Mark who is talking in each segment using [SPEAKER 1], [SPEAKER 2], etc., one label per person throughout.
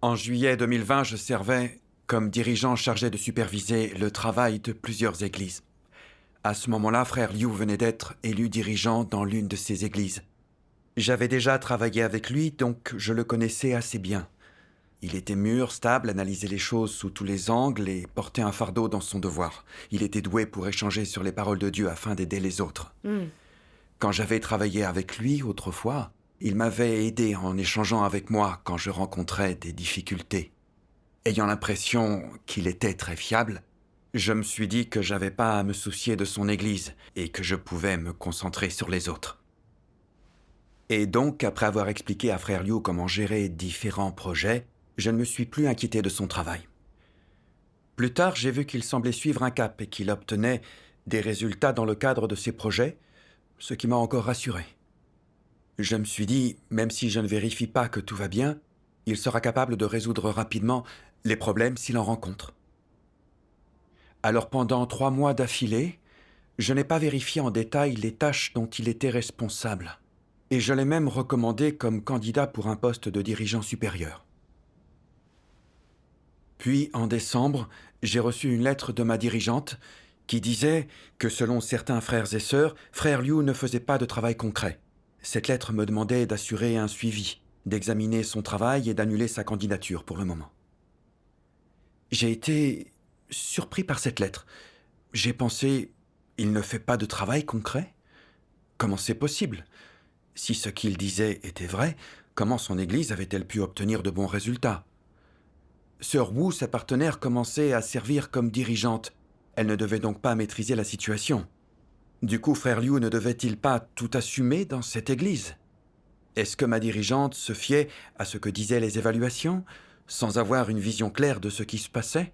[SPEAKER 1] En juillet 2020, je servais comme dirigeant chargé de superviser le travail de plusieurs églises. À ce moment-là, frère Liu venait d'être élu dirigeant dans l'une de ces églises. J'avais déjà travaillé avec lui, donc je le connaissais assez bien. Il était mûr, stable, analysait les choses sous tous les angles et portait un fardeau dans son devoir. Il était doué pour échanger sur les paroles de Dieu afin d'aider les autres. Quand j'avais travaillé avec lui autrefois, il m'avait aidé en échangeant avec moi quand je rencontrais des difficultés. Ayant l'impression qu'il était très fiable, je me suis dit que j'avais pas à me soucier de son église et que je pouvais me concentrer sur les autres. Et donc, après avoir expliqué à frère Liu comment gérer différents projets, je ne me suis plus inquiété de son travail. Plus tard, j'ai vu qu'il semblait suivre un cap et qu'il obtenait des résultats dans le cadre de ses projets, ce qui m'a encore rassuré. Je me suis dit, même si je ne vérifie pas que tout va bien, il sera capable de résoudre rapidement les problèmes s'il en rencontre. Alors pendant 3 mois d'affilée, je n'ai pas vérifié en détail les tâches dont il était responsable. Et je l'ai même recommandé comme candidat pour un poste de dirigeant supérieur. Puis, en décembre, j'ai reçu une lettre de ma dirigeante qui disait que selon certains frères et sœurs, frère Liu ne faisait pas de travail concret. Cette lettre me demandait d'assurer un suivi, d'examiner son travail et d'annuler sa candidature pour le moment. J'ai été surpris par cette lettre. J'ai pensé, il ne fait pas de travail concret ? Comment c'est possible ? Si ce qu'il disait était vrai, comment son église avait-elle pu obtenir de bons résultats ? Sœur Wu, sa partenaire, commençait à servir comme dirigeante. Elle ne devait donc pas maîtriser la situation. Du coup, frère Liu ne devait-il pas tout assumer dans cette église ? Est-ce que ma dirigeante se fiait à ce que disaient les évaluations, sans avoir une vision claire de ce qui se passait ?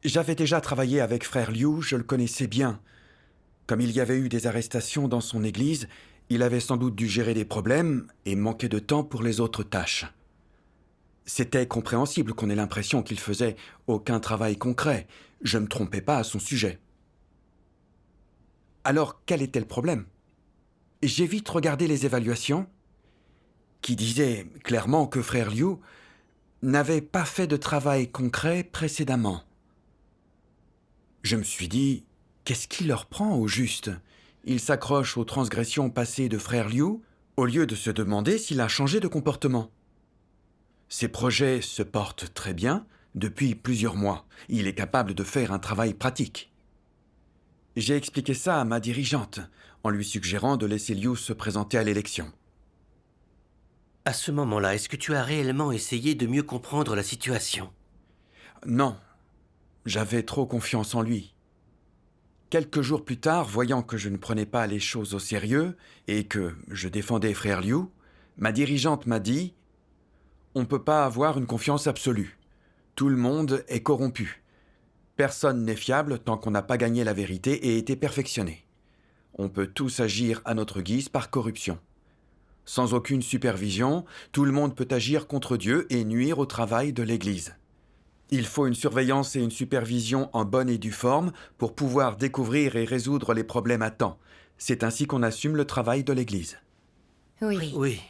[SPEAKER 1] J'avais déjà travaillé avec frère Liu, je le connaissais bien. Comme il y avait eu des arrestations dans son église, il avait sans doute dû gérer des problèmes et manquer de temps pour les autres tâches. C'était compréhensible qu'on ait l'impression qu'il faisait aucun travail concret. Je ne me trompais pas à son sujet. Alors, quel était le problème ? J'ai vite regardé les évaluations, qui disaient clairement que frère Liu n'avait pas fait de travail concret précédemment. Je me suis dit, qu'est-ce qui leur prend au juste ? Il s'accroche aux transgressions passées de frère Liu, au lieu de se demander s'il a changé de comportement. Ses projets se portent très bien depuis plusieurs mois. Il est capable de faire un travail pratique. J'ai expliqué ça à ma dirigeante, en lui suggérant de laisser Liu se présenter à l'élection.
[SPEAKER 2] À ce moment-là, est-ce que tu as réellement essayé de mieux comprendre la situation ?
[SPEAKER 1] Non, j'avais trop confiance en lui. Quelques jours plus tard, voyant que je ne prenais pas les choses au sérieux et que je défendais frère Liu, ma dirigeante m'a dit « On ne peut pas avoir une confiance absolue. Tout le monde est corrompu. Personne n'est fiable tant qu'on n'a pas gagné la vérité et été perfectionné. On peut tous agir à notre guise par corruption. Sans aucune supervision, tout le monde peut agir contre Dieu et nuire au travail de l'Église. Il faut une surveillance et une supervision en bonne et due forme pour pouvoir découvrir et résoudre les problèmes à temps. C'est ainsi qu'on assume le travail de l'Église. »
[SPEAKER 2] Oui.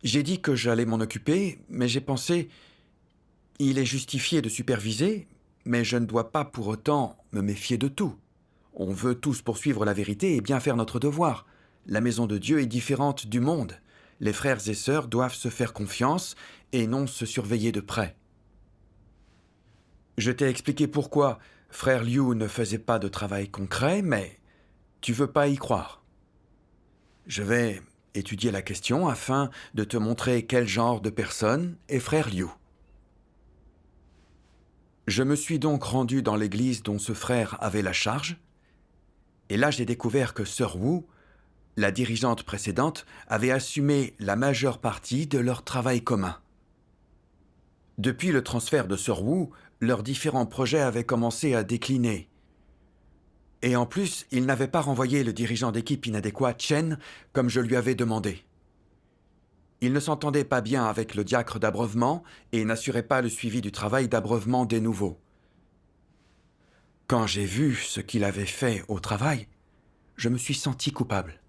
[SPEAKER 1] J'ai dit que j'allais m'en occuper, mais j'ai pensé, il est justifié de superviser, mais je ne dois pas pour autant me méfier de tout. On veut tous poursuivre la vérité et bien faire notre devoir. La maison de Dieu est différente du monde. Les frères et sœurs doivent se faire confiance et non se surveiller de près. Je t'ai expliqué pourquoi frère Liu ne faisait pas de travail concret, mais tu veux pas y croire. Je vais étudier la question afin de te montrer quel genre de personne est frère Liu. Je me suis donc rendu dans l'église dont ce frère avait la charge, et là j'ai découvert que sœur Wu, la dirigeante précédente, avait assumé la majeure partie de leur travail commun. Depuis le transfert de sœur Wu, leurs différents projets avaient commencé à décliner. Et en plus, il n'avait pas renvoyé le dirigeant d'équipe inadéquat, Chen, comme je lui avais demandé. Il ne s'entendait pas bien avec le diacre d'abreuvement et n'assurait pas le suivi du travail d'abreuvement des nouveaux. Quand j'ai vu ce qu'il avait fait au travail, je me suis senti coupable.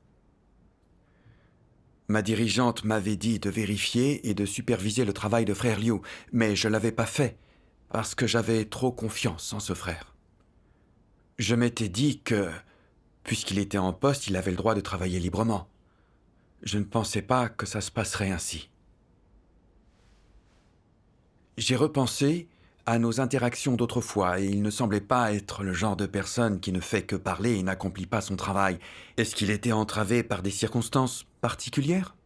[SPEAKER 1] Ma dirigeante m'avait dit de vérifier et de superviser le travail de frère Liu, mais je ne l'avais pas fait, parce que j'avais trop confiance en ce frère. Je m'étais dit que, puisqu'il était en poste, il avait le droit de travailler librement. Je ne pensais pas que ça se passerait ainsi. J'ai repensé à nos interactions d'autrefois et il ne semblait pas être le genre de personne qui ne fait que parler et n'accomplit pas son travail. Est-ce qu'il était entravé par des circonstances particulières?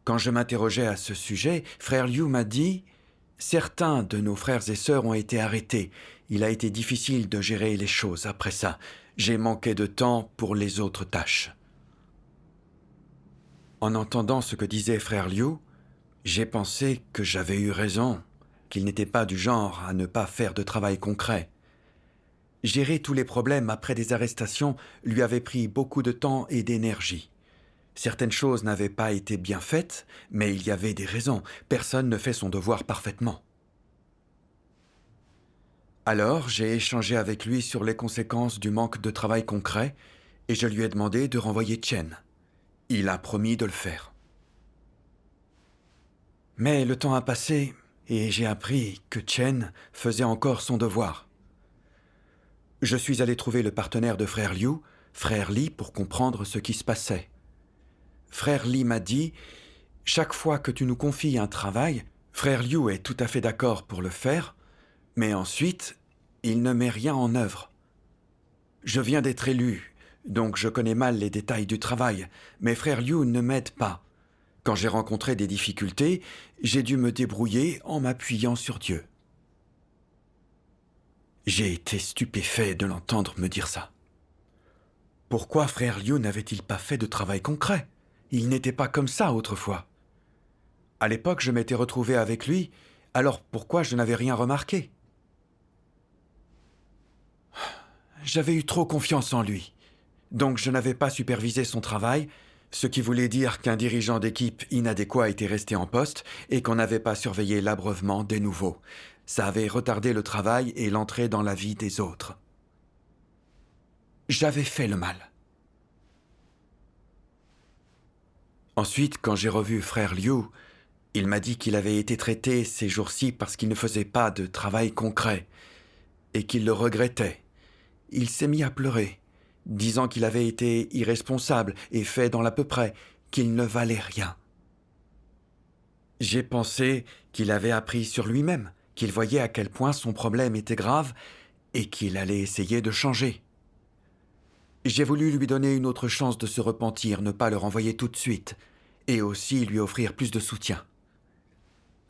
[SPEAKER 1] Quand je m'interrogeais à ce sujet, frère Liu m'a dit « Certains de nos frères et sœurs ont été arrêtés. Il a été difficile de gérer les choses après ça. J'ai manqué de temps pour les autres tâches. » En entendant ce que disait frère Liu, j'ai pensé que j'avais eu raison, qu'il n'était pas du genre à ne pas faire de travail concret. Gérer tous les problèmes après des arrestations lui avait pris beaucoup de temps et d'énergie. Certaines choses n'avaient pas été bien faites, mais il y avait des raisons. Personne ne fait son devoir parfaitement. Alors, j'ai échangé avec lui sur les conséquences du manque de travail concret et je lui ai demandé de renvoyer Chen. Il a promis de le faire. Mais le temps a passé et j'ai appris que Chen faisait encore son devoir. Je suis allé trouver le partenaire de frère Liu, frère Li, pour comprendre ce qui se passait. Frère Li m'a dit « Chaque fois que tu nous confies un travail, frère Liu est tout à fait d'accord pour le faire, mais ensuite, il ne met rien en œuvre. Je viens d'être élu, donc je connais mal les détails du travail, mais frère Liu ne m'aide pas. Quand j'ai rencontré des difficultés, j'ai dû me débrouiller en m'appuyant sur Dieu. » J'ai été stupéfait de l'entendre me dire ça. Pourquoi frère Liu n'avait-il pas fait de travail concret? Il n'était pas comme ça autrefois. À l'époque, je m'étais retrouvé avec lui, alors pourquoi je n'avais rien remarqué? J'avais eu trop confiance en lui, donc je n'avais pas supervisé son travail, ce qui voulait dire qu'un dirigeant d'équipe inadéquat était resté en poste et qu'on n'avait pas surveillé l'abreuvement des nouveaux. Ça avait retardé le travail et l'entrée dans la vie des autres. J'avais fait le mal. Ensuite, quand j'ai revu frère Liu, il m'a dit qu'il avait été traité ces jours-ci parce qu'il ne faisait pas de travail concret et qu'il le regrettait. Il s'est mis à pleurer, disant qu'il avait été irresponsable et fait dans l'à peu près, qu'il ne valait rien. J'ai pensé qu'il avait appris sur lui-même, qu'il voyait à quel point son problème était grave et qu'il allait essayer de changer. J'ai voulu lui donner une autre chance de se repentir, ne pas le renvoyer tout de suite, et aussi lui offrir plus de soutien.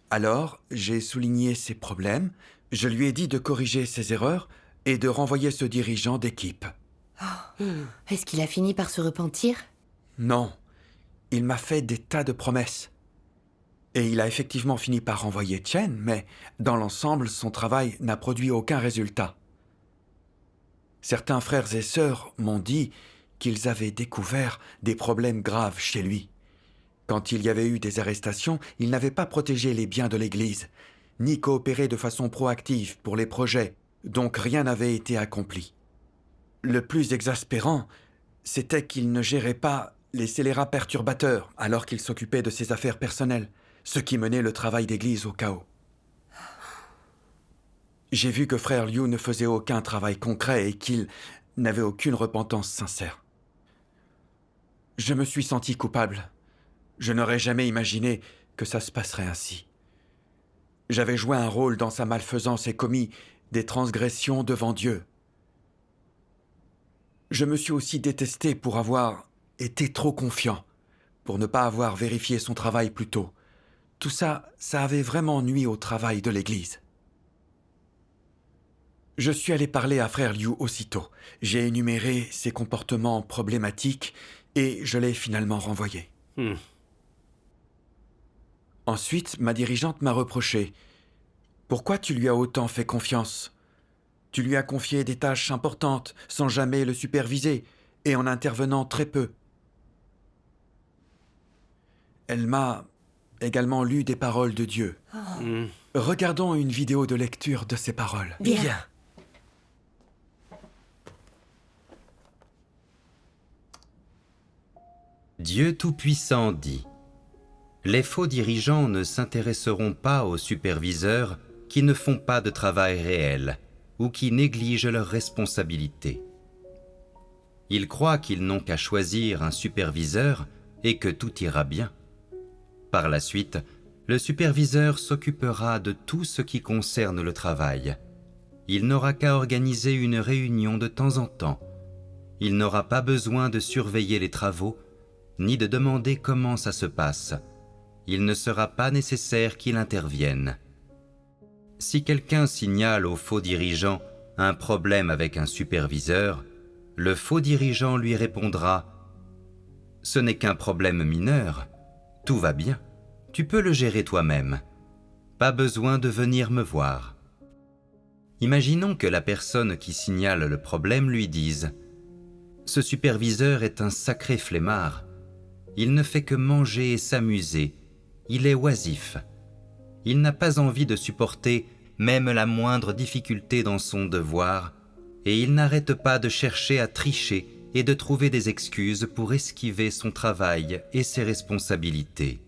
[SPEAKER 1] Alors, j'ai souligné ses problèmes, je lui ai dit de corriger ses erreurs et de renvoyer ce dirigeant d'équipe.
[SPEAKER 3] Est-ce qu'il a fini par se repentir?
[SPEAKER 1] Non, il m'a fait des tas de promesses. Et il a effectivement fini par renvoyer Chen, mais dans l'ensemble, son travail n'a produit aucun résultat. Certains frères et sœurs m'ont dit qu'ils avaient découvert des problèmes graves chez lui. Quand il y avait eu des arrestations, il n'avait pas protégé les biens de l'Église, ni coopéré de façon proactive pour les projets, donc rien n'avait été accompli. Le plus exaspérant, c'était qu'il ne gérait pas les scélérats perturbateurs alors qu'il s'occupait de ses affaires personnelles, ce qui menait le travail d'Église au chaos. J'ai vu que frère Liu ne faisait aucun travail concret et qu'il n'avait aucune repentance sincère. Je me suis senti coupable. Je n'aurais jamais imaginé que ça se passerait ainsi. J'avais joué un rôle dans sa malfaisance et commis des transgressions devant Dieu. Je me suis aussi détesté pour avoir été trop confiant, pour ne pas avoir vérifié son travail plus tôt. Tout ça, ça avait vraiment nui au travail de l'Église. Je suis allé parler à frère Liu aussitôt. J'ai énuméré ses comportements problématiques et je l'ai finalement renvoyé. Ensuite, ma dirigeante m'a reproché. « Pourquoi tu lui as autant fait confiance? Tu lui as confié des tâches importantes sans jamais le superviser et en intervenant très peu. » Elle m'a également lu des paroles de Dieu. Regardons une vidéo de lecture de ces paroles.
[SPEAKER 3] Bien.
[SPEAKER 4] Dieu Tout-Puissant dit : les faux dirigeants ne s'intéresseront pas aux superviseurs qui ne font pas de travail réel ou qui négligent leurs responsabilités. Ils croient qu'ils n'ont qu'à choisir un superviseur et que tout ira bien. Par la suite, le superviseur s'occupera de tout ce qui concerne le travail. Il n'aura qu'à organiser une réunion de temps en temps. Il n'aura pas besoin de surveiller les travaux, ni de demander comment ça se passe. Il ne sera pas nécessaire qu'il intervienne. Si quelqu'un signale au faux dirigeant un problème avec un superviseur, le faux dirigeant lui répondra : « Ce n'est qu'un problème mineur, tout va bien, tu peux le gérer toi-même, pas besoin de venir me voir. » Imaginons que la personne qui signale le problème lui dise : « Ce superviseur est un sacré flemmard, il ne fait que manger et s'amuser, il est oisif. Il n'a pas envie de supporter même la moindre difficulté dans son devoir, et il n'arrête pas de chercher à tricher et de trouver des excuses pour esquiver son travail et ses responsabilités.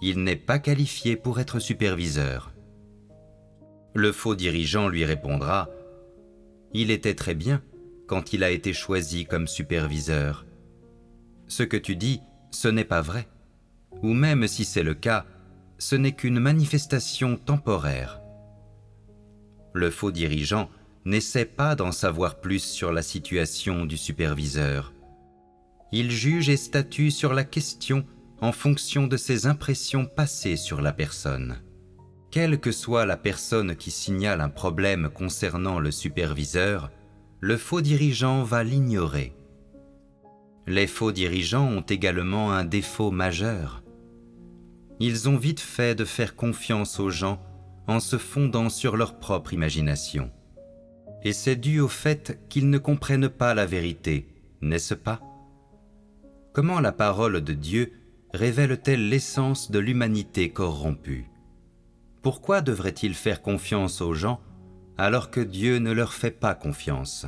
[SPEAKER 4] Il n'est pas qualifié pour être superviseur. » Le faux dirigeant lui répondra : « Il était très bien quand il a été choisi comme superviseur. Ce que tu dis, ce n'est pas vrai. Ou même si c'est le cas, ce n'est qu'une manifestation temporaire. » Le faux dirigeant n'essaie pas d'en savoir plus sur la situation du superviseur. Il juge et statue sur la question en fonction de ses impressions passées sur la personne. Quelle que soit la personne qui signale un problème concernant le superviseur, le faux dirigeant va l'ignorer. Les faux dirigeants ont également un défaut majeur. Ils ont vite fait de faire confiance aux gens en se fondant sur leur propre imagination. Et c'est dû au fait qu'ils ne comprennent pas la vérité, n'est-ce pas ? Comment la parole de Dieu révèle-t-elle l'essence de l'humanité corrompue ? Pourquoi devrait-il faire confiance aux gens alors que Dieu ne leur fait pas confiance ?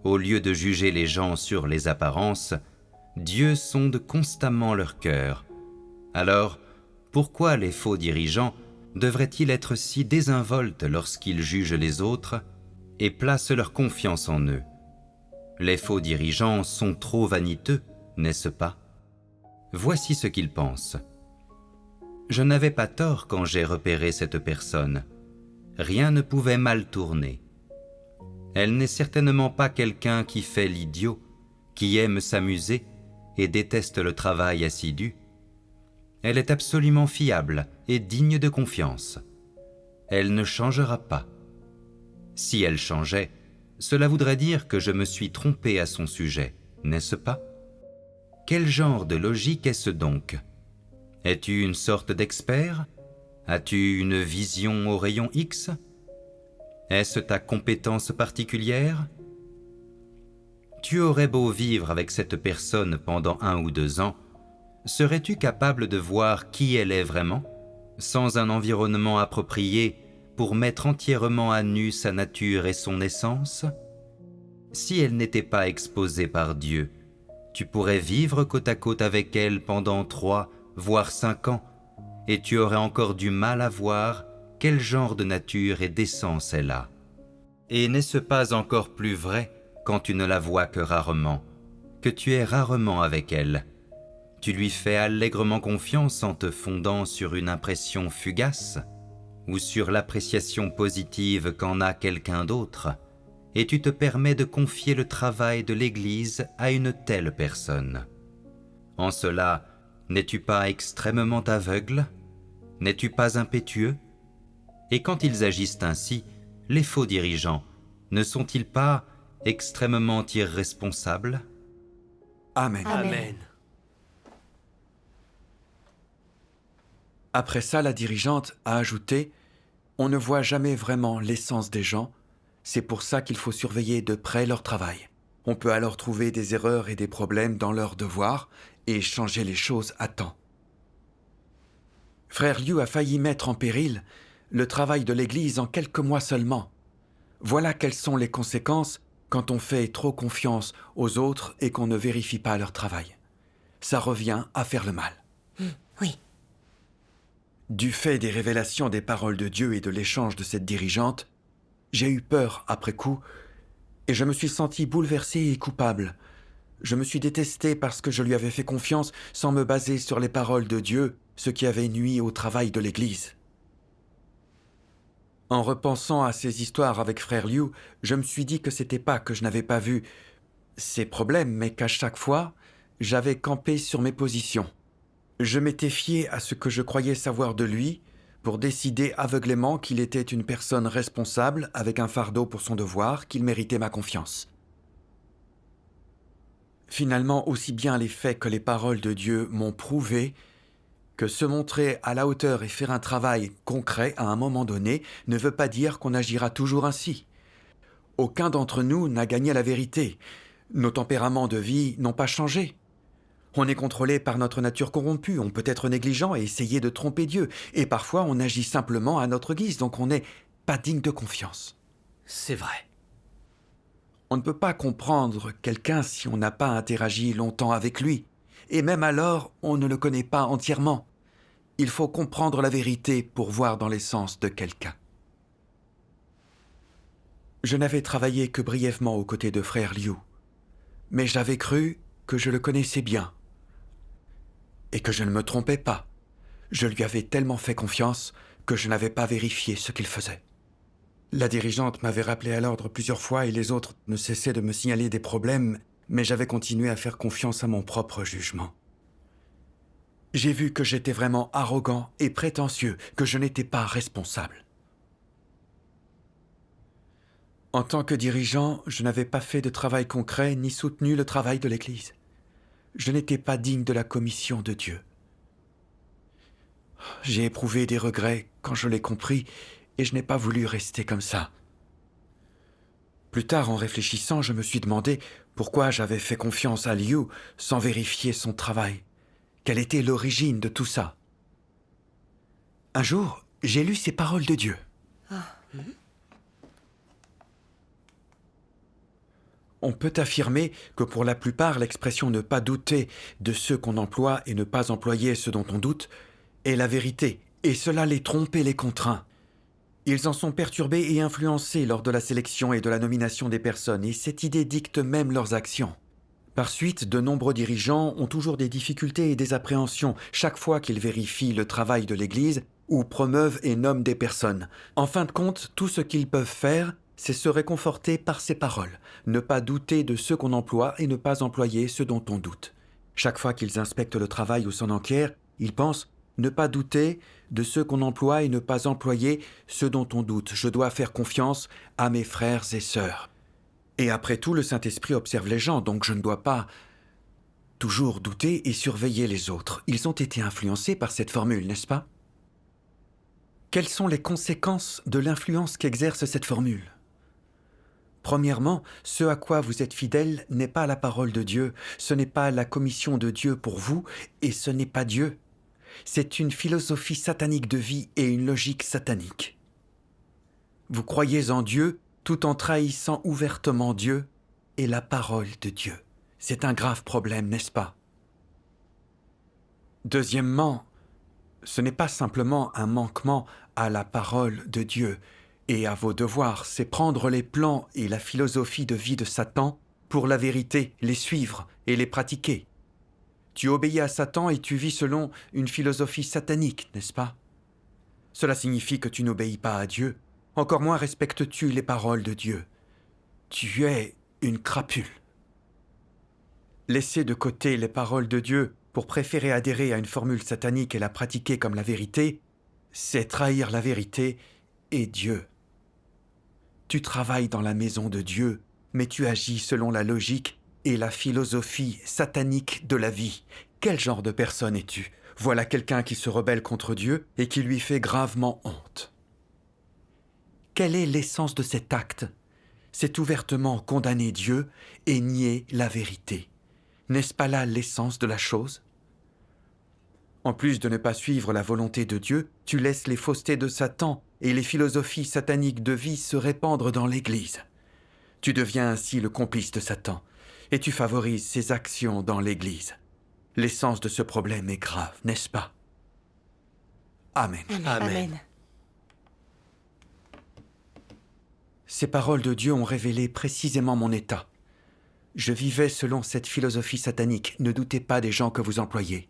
[SPEAKER 4] Au lieu de juger les gens sur les apparences, Dieu sonde constamment leur cœur. Alors, pourquoi les faux dirigeants devraient-ils être si désinvoltes lorsqu'ils jugent les autres et placent leur confiance en eux ? Les faux dirigeants sont trop vaniteux, n'est-ce pas ? Voici ce qu'ils pensent. Je n'avais pas tort quand j'ai repéré cette personne. Rien ne pouvait mal tourner. Elle n'est certainement pas quelqu'un qui fait l'idiot, qui aime s'amuser et déteste le travail assidu. Elle est absolument fiable et digne de confiance. Elle ne changera pas. Si elle changeait, cela voudrait dire que je me suis trompé à son sujet, n'est-ce pas ? Quel genre de logique est-ce donc ? Es-tu une sorte d'expert ? As-tu une vision au rayon X ? Est-ce ta compétence particulière ? Tu aurais beau vivre avec cette personne pendant 1 ou 2 ans, serais-tu capable de voir qui elle est vraiment, sans un environnement approprié pour mettre entièrement à nu sa nature et son essence ? Si elle n'était pas exposée par Dieu, tu pourrais vivre côte à côte avec elle pendant 3, voire 5 ans, et tu aurais encore du mal à voir quel genre de nature et d'essence elle a. Et n'est-ce pas encore plus vrai quand tu ne la vois que rarement, que tu es rarement avec elle ? Tu lui fais allègrement confiance en te fondant sur une impression fugace ou sur l'appréciation positive qu'en a quelqu'un d'autre, et tu te permets de confier le travail de l'Église à une telle personne. En cela, n'es-tu pas extrêmement aveugle ? N'es-tu pas impétueux ? Et quand ils agissent ainsi, les faux dirigeants, ne sont-ils pas extrêmement irresponsables ?
[SPEAKER 1] Amen.
[SPEAKER 2] Amen.
[SPEAKER 1] Après ça, la dirigeante a ajouté : « On ne voit jamais vraiment l'essence des gens, c'est pour ça qu'il faut surveiller de près leur travail. On peut alors trouver des erreurs et des problèmes dans leurs devoirs et changer les choses à temps. » Frère Liu a failli mettre en péril le travail de l'Église en quelques mois seulement. Voilà quelles sont les conséquences quand on fait trop confiance aux autres et qu'on ne vérifie pas leur travail. ça revient à faire le mal.
[SPEAKER 3] Oui.
[SPEAKER 1] Du fait des révélations des paroles de Dieu et de l'échange de cette dirigeante, j'ai eu peur après coup et je me suis senti bouleversé et coupable. Je me suis détesté parce que je lui avais fait confiance sans me baser sur les paroles de Dieu, ce qui avait nui au travail de l'Église. En repensant à ces histoires avec frère Liu, je me suis dit que c'était pas que je n'avais pas vu ces problèmes, mais qu'à chaque fois, j'avais campé sur mes positions. Je m'étais fié à ce que je croyais savoir de lui pour décider aveuglément qu'il était une personne responsable avec un fardeau pour son devoir, qu'il méritait ma confiance. Finalement, aussi bien les faits que les paroles de Dieu m'ont prouvé que se montrer à la hauteur et faire un travail concret à un moment donné ne veut pas dire qu'on agira toujours ainsi. Aucun d'entre nous n'a gagné la vérité. Nos tempéraments de vie n'ont pas changé. On est contrôlé par notre nature corrompue, on peut être négligent et essayer de tromper Dieu, et parfois on agit simplement à notre guise, donc on n'est pas digne de confiance.
[SPEAKER 2] C'est vrai.
[SPEAKER 1] On ne peut pas comprendre quelqu'un si on n'a pas interagi longtemps avec lui, et même alors on ne le connaît pas entièrement. Il faut comprendre la vérité pour voir dans l'essence de quelqu'un. Je n'avais travaillé que brièvement aux côtés de frère Liu, mais j'avais cru que je le connaissais bien. Et que je ne me trompais pas. Je lui avais tellement fait confiance que je n'avais pas vérifié ce qu'il faisait. La dirigeante m'avait rappelé à l'ordre plusieurs fois et les autres ne cessaient de me signaler des problèmes, mais j'avais continué à faire confiance à mon propre jugement. J'ai vu que j'étais vraiment arrogant et prétentieux, que je n'étais pas responsable. En tant que dirigeant, je n'avais pas fait de travail concret ni soutenu le travail de l'Église. Je n'étais pas digne de la commission de Dieu. J'ai éprouvé des regrets quand je l'ai compris et je n'ai pas voulu rester comme ça. Plus tard, en réfléchissant, je me suis demandé pourquoi j'avais fait confiance à Liu sans vérifier son travail. Quelle était l'origine de tout ça? Un jour, j'ai lu ces paroles de Dieu. On peut affirmer que pour la plupart, l'expression « ne pas douter de ceux qu'on emploie et ne pas employer ceux dont on doute » est la vérité, et cela les trompe et les contraint. Ils en sont perturbés et influencés lors de la sélection et de la nomination des personnes, et cette idée dicte même leurs actions. Par suite, de nombreux dirigeants ont toujours des difficultés et des appréhensions chaque fois qu'ils vérifient le travail de l'Église ou promeuvent et nomment des personnes. En fin de compte, tout ce qu'ils peuvent faire, c'est se réconforter par ces paroles, ne pas douter de ceux qu'on emploie et ne pas employer ceux dont on doute. Chaque fois qu'ils inspectent le travail ou s'en enquièrent, ils pensent ne pas douter de ceux qu'on emploie et ne pas employer ceux dont on doute. Je dois faire confiance à mes frères et sœurs. Et après tout, le Saint-Esprit observe les gens, donc je ne dois pas toujours douter et surveiller les autres. Ils ont été influencés par cette formule, n'est-ce pas? Quelles sont les conséquences de l'influence qu'exerce cette formule? Premièrement, ce à quoi vous êtes fidèle n'est pas la parole de Dieu, ce n'est pas la commission de Dieu pour vous, et ce n'est pas Dieu. C'est une philosophie satanique de vie et une logique satanique. Vous croyez en Dieu tout en trahissant ouvertement Dieu et la parole de Dieu. C'est un grave problème, n'est-ce pas? Deuxièmement, ce n'est pas simplement un manquement à la parole de Dieu et à vos devoirs, c'est prendre les plans et la philosophie de vie de Satan pour la vérité, les suivre et les pratiquer. Tu obéis à Satan et tu vis selon une philosophie satanique, n'est-ce pas? Cela signifie que tu n'obéis pas à Dieu, encore moins respectes-tu les paroles de Dieu. Tu es une crapule. Laisser de côté les paroles de Dieu pour préférer adhérer à une formule satanique et la pratiquer comme la vérité, c'est trahir la vérité et Dieu. Tu travailles dans la maison de Dieu, mais tu agis selon la logique et la philosophie satanique de la vie. Quel genre de personne es-tu? Voilà quelqu'un qui se rebelle contre Dieu et qui lui fait gravement honte. Quelle est l'essence de cet acte? C'est ouvertement condamner Dieu et nier la vérité. N'est-ce pas là l'essence de la chose? En plus de ne pas suivre la volonté de Dieu, tu laisses les faussetés de Satan et les philosophies sataniques de vie se répandre dans l'Église. Tu deviens ainsi le complice de Satan et tu favorises ses actions dans l'Église. L'essence de ce problème est grave, n'est-ce pas? Amen.
[SPEAKER 2] Amen.
[SPEAKER 1] Ces paroles de Dieu ont révélé précisément mon état. Je vivais selon cette philosophie satanique. Ne doutez pas des gens que vous employez.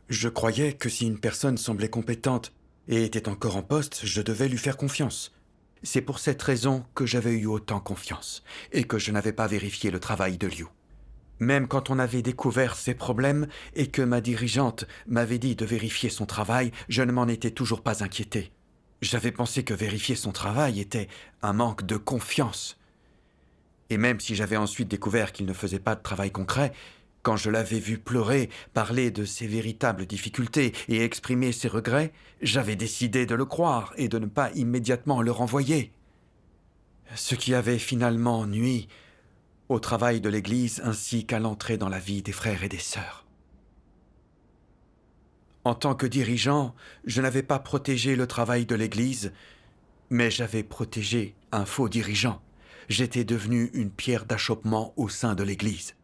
[SPEAKER 1] Je croyais que si une personne semblait compétente et était encore en poste, je devais lui faire confiance. C'est pour cette raison que j'avais eu autant confiance et que je n'avais pas vérifié le travail de Liu. Même quand on avait découvert ses problèmes et que ma dirigeante m'avait dit de vérifier son travail, je ne m'en étais toujours pas inquiété. J'avais pensé que vérifier son travail était un manque de confiance. Et même si j'avais ensuite découvert qu'il ne faisait pas de travail concret, quand je l'avais vu pleurer, parler de ses véritables difficultés et exprimer ses regrets, j'avais décidé de le croire et de ne pas immédiatement le renvoyer. Ce qui avait finalement nui au travail de l'Église ainsi qu'à l'entrée dans la vie des frères et des sœurs. En tant que dirigeant, je n'avais pas protégé le travail de l'Église, mais j'avais protégé un faux dirigeant. J'étais devenu une pierre d'achoppement au sein de l'Église.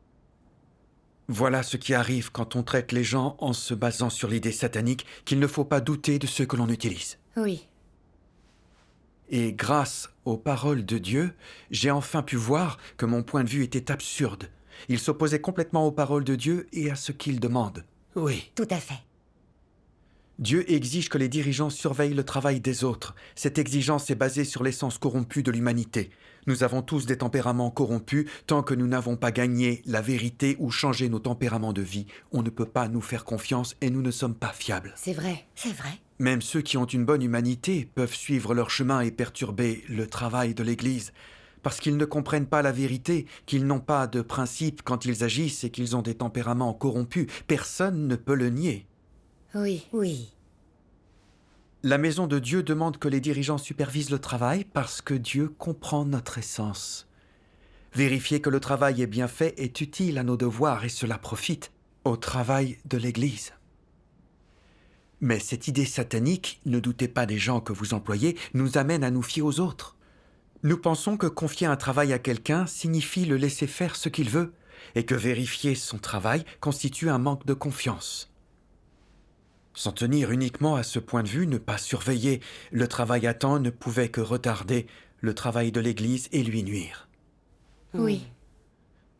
[SPEAKER 1] Voilà ce qui arrive quand on traite les gens en se basant sur l'idée satanique qu'il ne faut pas douter de ce que l'on utilise.
[SPEAKER 3] Oui.
[SPEAKER 1] Et grâce aux paroles de Dieu, j'ai enfin pu voir que mon point de vue était absurde. Il s'opposait complètement aux paroles de Dieu et à ce qu'il demande.
[SPEAKER 2] Oui.
[SPEAKER 3] Tout à fait.
[SPEAKER 1] Dieu exige que les dirigeants surveillent le travail des autres. Cette exigence est basée sur l'essence corrompue de l'humanité. Nous avons tous des tempéraments corrompus. Tant que nous n'avons pas gagné la vérité ou changé nos tempéraments de vie, on ne peut pas nous faire confiance et nous ne sommes pas fiables.
[SPEAKER 3] C'est vrai. C'est vrai.
[SPEAKER 1] Même ceux qui ont une bonne humanité peuvent suivre leur chemin et perturber le travail de l'Église, parce qu'ils ne comprennent pas la vérité, qu'ils n'ont pas de principe quand ils agissent et qu'ils ont des tempéraments corrompus. Personne ne peut le nier.
[SPEAKER 3] Oui. Oui.
[SPEAKER 1] La maison de Dieu demande que les dirigeants supervisent le travail parce que Dieu comprend notre essence. Vérifier que le travail est bien fait est utile à nos devoirs et cela profite au travail de l'Église. Mais cette idée satanique, ne doutez pas des gens que vous employez, nous amène à nous fier aux autres. Nous pensons que confier un travail à quelqu'un signifie le laisser faire ce qu'il veut et que vérifier son travail constitue un manque de confiance. S'en tenir uniquement à ce point de vue, ne pas surveiller le travail à temps ne pouvait que retarder le travail de l'Église et lui nuire.
[SPEAKER 3] Oui.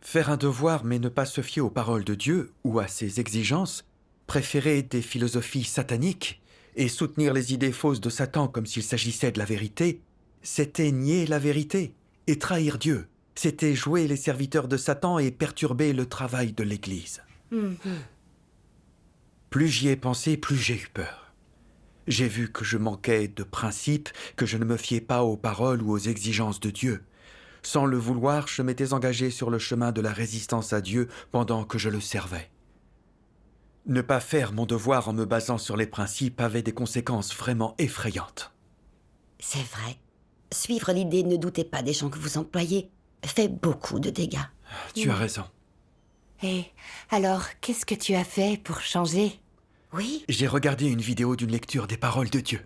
[SPEAKER 1] Faire un devoir mais ne pas se fier aux paroles de Dieu ou à ses exigences, préférer des philosophies sataniques et soutenir les idées fausses de Satan comme s'il s'agissait de la vérité, c'était nier la vérité et trahir Dieu. C'était jouer les serviteurs de Satan et perturber le travail de l'Église. Plus j'y ai pensé, plus j'ai eu peur. J'ai vu que je manquais de principes, que je ne me fiais pas aux paroles ou aux exigences de Dieu. Sans le vouloir, je m'étais engagé sur le chemin de la résistance à Dieu pendant que je le servais. Ne pas faire mon devoir en me basant sur les principes avait des conséquences vraiment effrayantes.
[SPEAKER 5] C'est vrai. Suivre l'idée « ne doutez pas des gens que vous employez » fait beaucoup de dégâts.
[SPEAKER 1] Tu as raison.
[SPEAKER 3] Et alors, qu'est-ce que tu as fait pour changer?
[SPEAKER 5] Oui.
[SPEAKER 1] J'ai regardé une vidéo d'une lecture des paroles de Dieu.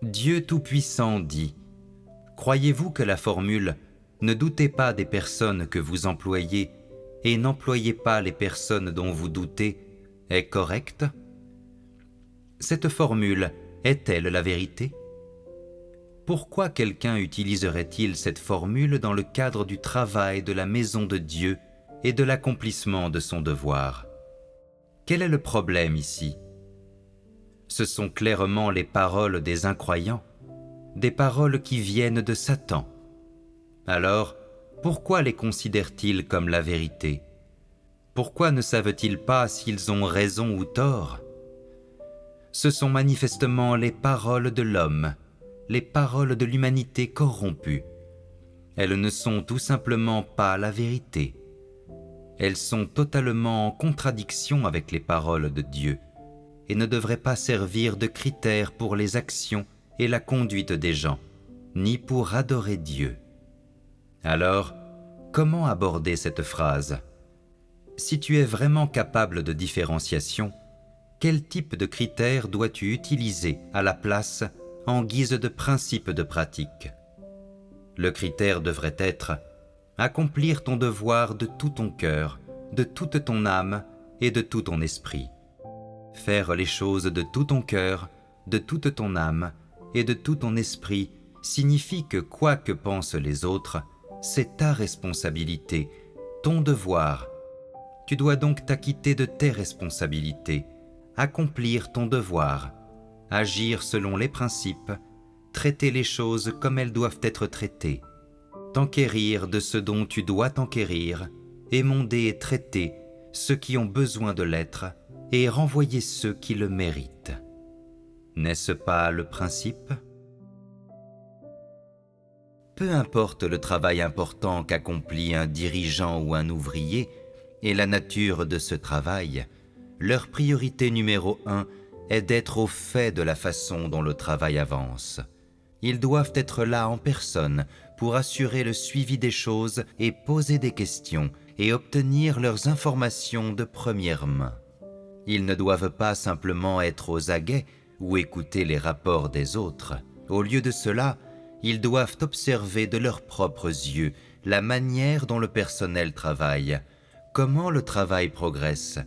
[SPEAKER 4] Dieu Tout-Puissant dit « Croyez-vous que la formule « Ne doutez pas des personnes que vous employez et n'employez pas les personnes dont vous doutez » est correcte? Cette formule est-elle la vérité? Pourquoi quelqu'un utiliserait-il cette formule dans le cadre du travail de la maison de Dieu et de l'accomplissement de son devoir? Quel est le problème ici? Ce sont clairement les paroles des incroyants, des paroles qui viennent de Satan. Alors, pourquoi les considèrent-ils comme la vérité? Pourquoi ne savent-ils pas s'ils ont raison ou tort? Ce sont manifestement les paroles de l'homme, les paroles de l'humanité corrompue. Elles ne sont tout simplement pas la vérité. Elles sont totalement en contradiction avec les paroles de Dieu et ne devraient pas servir de critères pour les actions et la conduite des gens, ni pour adorer Dieu. Alors, comment aborder cette phrase? Si tu es vraiment capable de différenciation, quel type de critères dois-tu utiliser à la place en guise de principe de pratique? Le critère devrait être Accomplir ton devoir de tout ton cœur, de toute ton âme et de tout ton esprit. Faire les choses de tout ton cœur, de toute ton âme et de tout ton esprit signifie que quoi que pensent les autres, c'est ta responsabilité, ton devoir. Tu dois donc t'acquitter de tes responsabilités, accomplir ton devoir, agir selon les principes, traiter les choses comme elles doivent être traitées, t'enquérir de ce dont tu dois t'enquérir, émonder et traiter ceux qui ont besoin de l'être et renvoyer ceux qui le méritent. N'est-ce pas le principe ? Peu importe le travail important qu'accomplit un dirigeant ou un ouvrier et la nature de ce travail, leur priorité numéro 1 est d'être au fait de la façon dont le travail avance. Ils doivent être là en personne pour assurer le suivi des choses et poser des questions et obtenir leurs informations de première main. Ils ne doivent pas simplement être aux aguets ou écouter les rapports des autres. Au lieu de cela, ils doivent observer de leurs propres yeux la manière dont le personnel travaille, comment le travail progresse,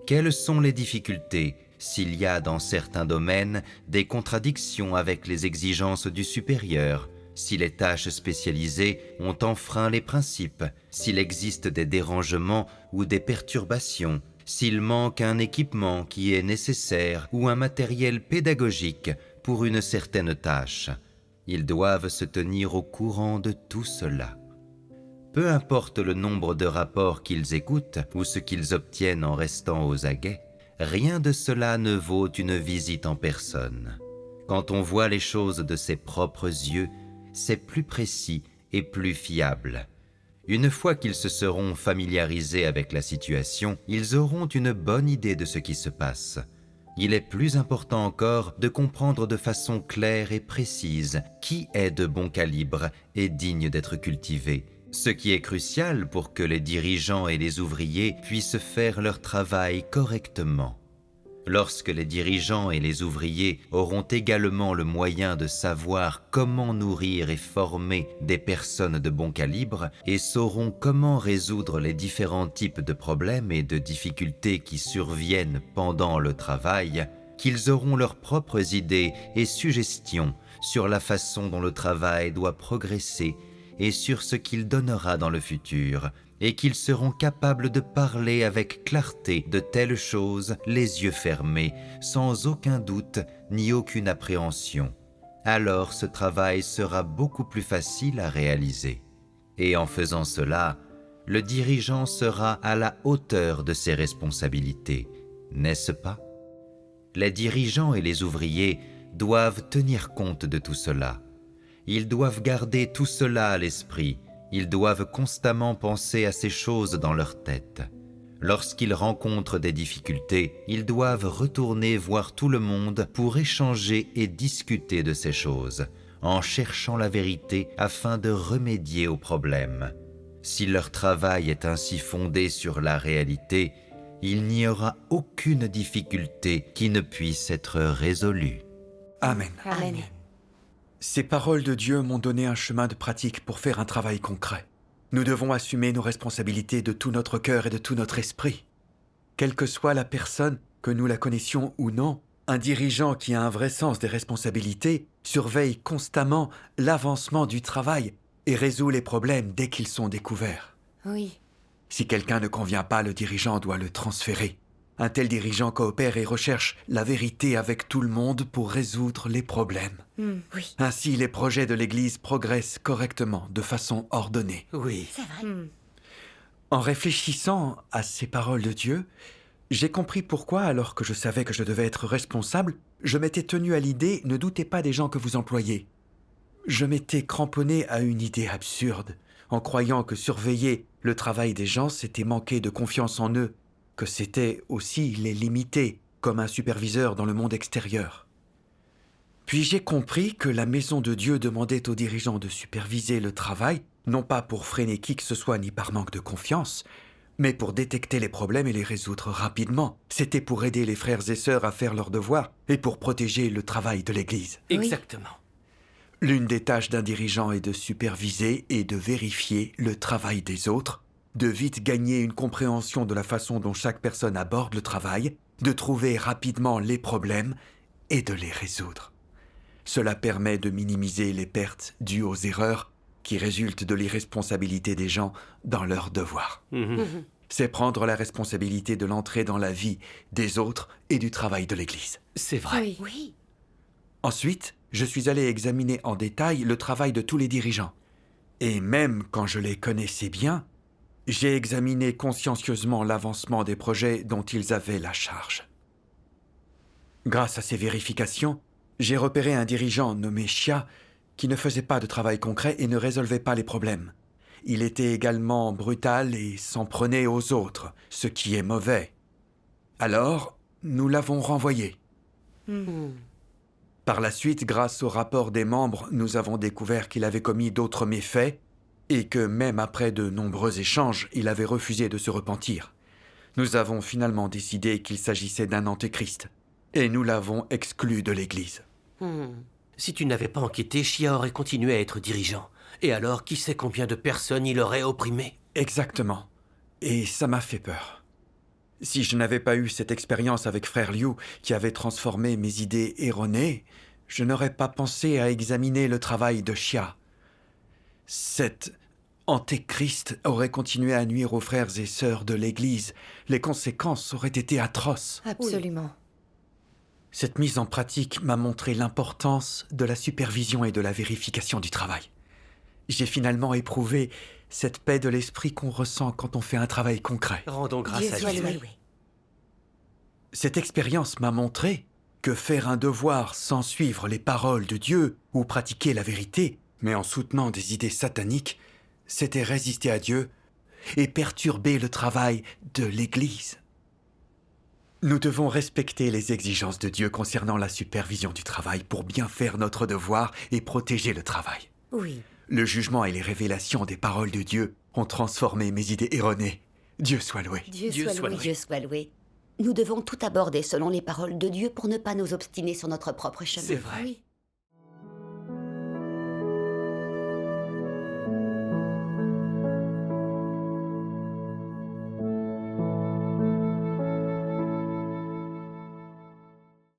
[SPEAKER 4] quelles sont les difficultés, s'il y a dans certains domaines des contradictions avec les exigences du supérieur, si les tâches spécialisées ont enfreint les principes, s'il existe des dérangements ou des perturbations, s'il manque un équipement qui est nécessaire ou un matériel pédagogique pour une certaine tâche. Ils doivent se tenir au courant de tout cela. Peu importe le nombre de rapports qu'ils écoutent ou ce qu'ils obtiennent en restant aux aguets, rien de cela ne vaut une visite en personne. Quand on voit les choses de ses propres yeux, c'est plus précis et plus fiable. Une fois qu'ils se seront familiarisés avec la situation, ils auront une bonne idée de ce qui se passe. Il est plus important encore de comprendre de façon claire et précise qui est de bon calibre et digne d'être cultivé, ce qui est crucial pour que les dirigeants et les ouvriers puissent faire leur travail correctement. Lorsque les dirigeants et les ouvriers auront également le moyen de savoir comment nourrir et former des personnes de bon calibre et sauront comment résoudre les différents types de problèmes et de difficultés qui surviennent pendant le travail, qu'ils auront leurs propres idées et suggestions sur la façon dont le travail doit progresser et sur ce qu'il donnera dans le futur, et qu'ils seront capables de parler avec clarté de telles choses, les yeux fermés, sans aucun doute ni aucune appréhension. Alors ce travail sera beaucoup plus facile à réaliser. Et en faisant cela, le dirigeant sera à la hauteur de ses responsabilités, n'est-ce pas ? Les dirigeants et les ouvriers doivent tenir compte de tout cela. Ils doivent garder tout cela à l'esprit. Ils doivent constamment penser à ces choses dans leur tête. Lorsqu'ils rencontrent des difficultés, ils doivent retourner voir tout le monde pour échanger et discuter de ces choses, en cherchant la vérité afin de remédier aux problèmes. Si leur travail est ainsi fondé sur la réalité, il n'y aura aucune difficulté qui ne puisse être résolue.
[SPEAKER 1] Amen.
[SPEAKER 3] Amen.
[SPEAKER 1] Ces paroles de Dieu m'ont donné un chemin de pratique pour faire un travail concret. Nous devons assumer nos responsabilités de tout notre cœur et de tout notre esprit. Quelle que soit la personne, que nous la connaissions ou non, un dirigeant qui a un vrai sens des responsabilités surveille constamment l'avancement du travail et résout les problèmes dès qu'ils sont découverts.
[SPEAKER 3] Oui.
[SPEAKER 1] Si quelqu'un ne convient pas, le dirigeant doit le transférer. Un tel dirigeant coopère et recherche la vérité avec tout le monde pour résoudre les problèmes.
[SPEAKER 5] Oui,
[SPEAKER 1] Ainsi, les projets de l'Église progressent correctement, de façon ordonnée.
[SPEAKER 2] Oui.
[SPEAKER 5] c'est vrai.
[SPEAKER 1] En réfléchissant à ces paroles de Dieu, j'ai compris pourquoi, alors que je savais que je devais être responsable, je m'étais tenu à l'idée « ne doutez pas des gens que vous employez ». Je m'étais cramponné à une idée absurde, en croyant que surveiller le travail des gens, c'était manquer de confiance en eux, que c'était aussi les limiter, comme un superviseur dans le monde extérieur. Puis j'ai compris que la maison de Dieu demandait aux dirigeants de superviser le travail, non pas pour freiner qui que ce soit ni par manque de confiance, mais pour détecter les problèmes et les résoudre rapidement. C'était pour aider les frères et sœurs à faire leurs devoirs et pour protéger le travail de l'Église.
[SPEAKER 2] Exactement.
[SPEAKER 1] L'une des tâches d'un dirigeant est de superviser et de vérifier le travail des autres, de vite gagner une compréhension de la façon dont chaque personne aborde le travail, de trouver rapidement les problèmes et de les résoudre. Cela permet de minimiser les pertes dues aux erreurs qui résultent de l'irresponsabilité des gens dans leurs devoirs. C'est prendre la responsabilité de l'entrée dans la vie des autres et du travail de l'Église.
[SPEAKER 2] C'est vrai.
[SPEAKER 5] Oui.
[SPEAKER 1] Ensuite, je suis allé examiner en détail le travail de tous les dirigeants. Et même quand je les connaissais bien, j'ai examiné consciencieusement l'avancement des projets dont ils avaient la charge. Grâce à ces vérifications, j'ai repéré un dirigeant nommé Chia qui ne faisait pas de travail concret et ne résolvait pas les problèmes. Il était également brutal et s'en prenait aux autres, ce qui est mauvais. Alors, nous l'avons renvoyé. Par la suite, grâce au rapport des membres, nous avons découvert qu'il avait commis d'autres méfaits et que même après de nombreux échanges, il avait refusé de se repentir. Nous avons finalement décidé qu'il s'agissait d'un antéchrist et nous l'avons exclu de l'Église.
[SPEAKER 2] Si tu n'avais pas enquêté, Chia aurait continué à être dirigeant. Et alors, qui sait combien de personnes il aurait opprimé?
[SPEAKER 1] Exactement. Et ça m'a fait peur. Si je n'avais pas eu cette expérience avec Frère Liu, qui avait transformé mes idées erronées, je n'aurais pas pensé à examiner le travail de Chia. Cet antéchrist aurait continué à nuire aux frères et sœurs de l'Église. Les conséquences auraient été atroces.
[SPEAKER 3] Absolument.
[SPEAKER 1] Cette mise en pratique m'a montré l'importance de la supervision et de la vérification du travail. J'ai finalement éprouvé cette paix de l'esprit qu'on ressent quand on fait un travail concret.
[SPEAKER 2] Rendons grâce
[SPEAKER 3] Dieu
[SPEAKER 2] à
[SPEAKER 3] soit
[SPEAKER 2] Dieu.
[SPEAKER 3] loué.
[SPEAKER 1] Cette expérience m'a montré que faire un devoir sans suivre les paroles de Dieu ou pratiquer la vérité, mais en soutenant des idées sataniques, c'était résister à Dieu et perturber le travail de l'Église. Nous devons respecter les exigences de Dieu concernant la supervision du travail pour bien faire notre devoir et protéger le travail.
[SPEAKER 5] Oui.
[SPEAKER 1] Le jugement et les révélations des paroles de Dieu ont transformé mes idées erronées. Dieu soit loué.
[SPEAKER 3] Dieu
[SPEAKER 2] Dieu
[SPEAKER 3] soit
[SPEAKER 2] soit
[SPEAKER 3] loué.
[SPEAKER 5] Dieu soit loué. Nous devons tout aborder selon les paroles de Dieu pour ne pas nous obstiner sur notre propre chemin.
[SPEAKER 2] C'est vrai.
[SPEAKER 3] Oui.